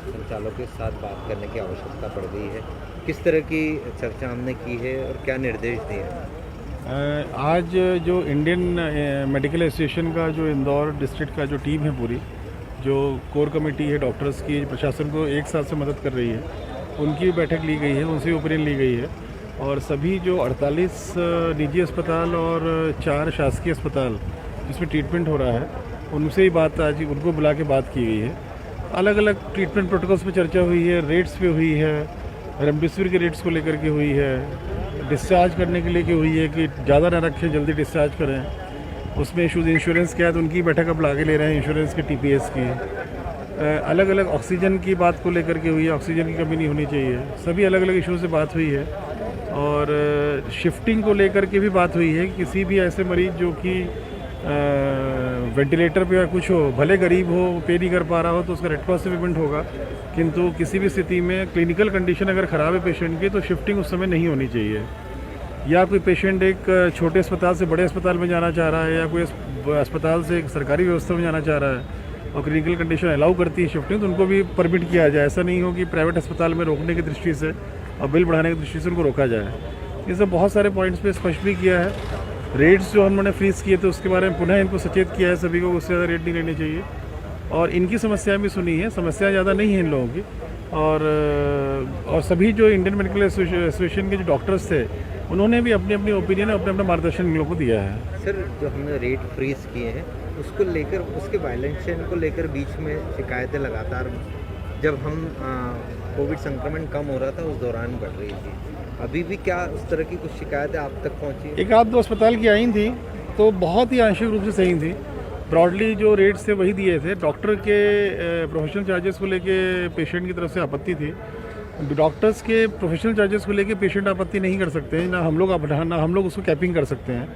संचालकों के साथ बात करने की आवश्यकता पड़ गई है। किस तरह की चर्चा हमने की है और क्या निर्देश दिए हैं? आज जो इंडियन मेडिकल एसोसिएशन का जो इंदौर डिस्ट्रिक्ट का जो टीम है पूरी, जो कोर कमेटी है डॉक्टर्स की, प्रशासन को एक साथ से मदद कर रही है, उनकी बैठक ली गई है, उनसे ओपिनियन ली गई है और सभी जो 48 निजी अस्पताल और 4 शासकीय अस्पताल जिसमें ट्रीटमेंट हो रहा है, उनसे ही बात आज उनको बुला के बात की गई है। अलग अलग ट्रीटमेंट प्रोटोकॉल्स पे चर्चा हुई है, रेट्स पे हुई है, रेमडेसिविर के रेट्स को लेकर के हुई है, डिस्चार्ज करने के लिए की हुई है कि ज़्यादा ना रखें, जल्दी डिस्चार्ज करें। उसमें इशूज़ इंश्योरेंस के है तो उनकी बैठक अब आगे ले रहे हैं, इंश्योरेंस के TPS की। अलग अलग ऑक्सीजन की बात को लेकर के हुई है, ऑक्सीजन की कमी नहीं होनी चाहिए। सभी अलग अलग इशू से बात हुई है और शिफ्टिंग को लेकर के भी बात हुई है कि किसी भी ऐसे मरीज जो कि वेंटिलेटर पे या कुछ हो, भले गरीब हो, पे नहीं कर पा रहा हो, तो उसका रेड क्रॉस से पेमेंट होगा, किंतु किसी भी स्थिति में क्लिनिकल कंडीशन अगर ख़राब है पेशेंट की तो शिफ्टिंग उस समय नहीं होनी चाहिए। या कोई पेशेंट एक छोटे अस्पताल से बड़े अस्पताल में जाना चाह रहा है या कोई अस्पताल से एक सरकारी व्यवस्था में जाना चाह रहा है और क्लिनिकल कंडीशन अलाउ करती है शिफ्टिंग, तो उनको भी परमिट किया जाए। ऐसा नहीं हो कि प्राइवेट अस्पताल में रोकने की दृष्टि से और बिल बढ़ाने की दृष्टि से उनको रोका जाए। ये सब बहुत सारे पॉइंट्स पे स्पष्ट भी किया है। रेट्स जो हमने फ्रीज़ किए थे उसके बारे में पुनः इनको सचेत किया है सभी को, उससे ज़्यादा रेट नहीं लेने चाहिए और इनकी समस्याएं भी सुनी है। समस्याएं ज़्यादा नहीं हैं इन लोगों की और सभी जो इंडियन मेडिकल एसोसिएशन के जो डॉक्टर्स थे उन्होंने भी अपनी अपनी ओपिनियन, अपना अपना मार्गदर्शन इन लोगों को दिया है। सर, जो हमने रेट फ्रीज किए हैं उसको लेकर, उसके वायलेंशन को लेकर बीच में शिकायतें लगातार, जब हम कोविड संक्रमण कम हो रहा था उस दौरान बढ़ रही थी। अभी भी क्या उस तरह की कुछ शिकायतें आप तक पहुंची? एक आध दो अस्पताल की आई थी तो बहुत ही आंशिक रूप से सही थी। ब्रॉडली जो रेट्स थे वही दिए थे। डॉक्टर के प्रोफेशनल चार्जेस को लेके पेशेंट की तरफ से आपत्ति थी। डॉक्टर्स के प्रोफेशनल चार्जेस को लेके पेशेंट आपत्ति नहीं कर सकते हैं, ना हम लोग उसको कैपिंग कर सकते हैं।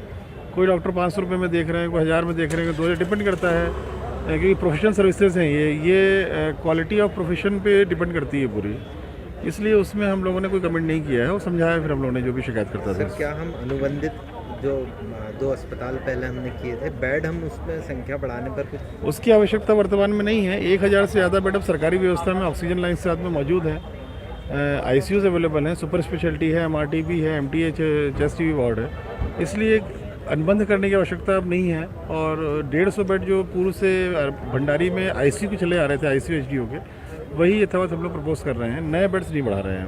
कोई डॉक्टर 500 रुपये में देख रहे हैं, कोई 1000 में देख रहे हैं, 2000, डिपेंड करता है क्योंकि प्रोफेशनल सर्विसेज हैं ये क्वालिटी ऑफ प्रोफेशन पे डिपेंड करती है पूरी। इसलिए उसमें हम लोगों ने कोई कमेंट नहीं किया है और समझाया फिर हम लोगों ने जो भी शिकायत करता था। सर, क्या हम अनुबंधित जो 2 अस्पताल पहले हमने किए थे, बेड हम उसमें संख्या बढ़ाने पर कुछ? उसकी आवश्यकता वर्तमान में नहीं है। 1000 से ज़्यादा बेड अब सरकारी व्यवस्था में ऑक्सीजन लाइन के साथ में मौजूद है। ICUs अवेलेबल हैं, सुपर स्पेशलिटी है, MRT भी है, MTH चेस्ट TB वार्ड है। इसलिए अनुबंध करने की आवश्यकता अब नहीं है और 150 बेड जो पूर्व से भंडारी में ICU के चले आ रहे थे, ICU HDO के, वही यथावत हम लोग प्रपोज कर रहे हैं, नए बेड्स नहीं बढ़ा रहे हैं।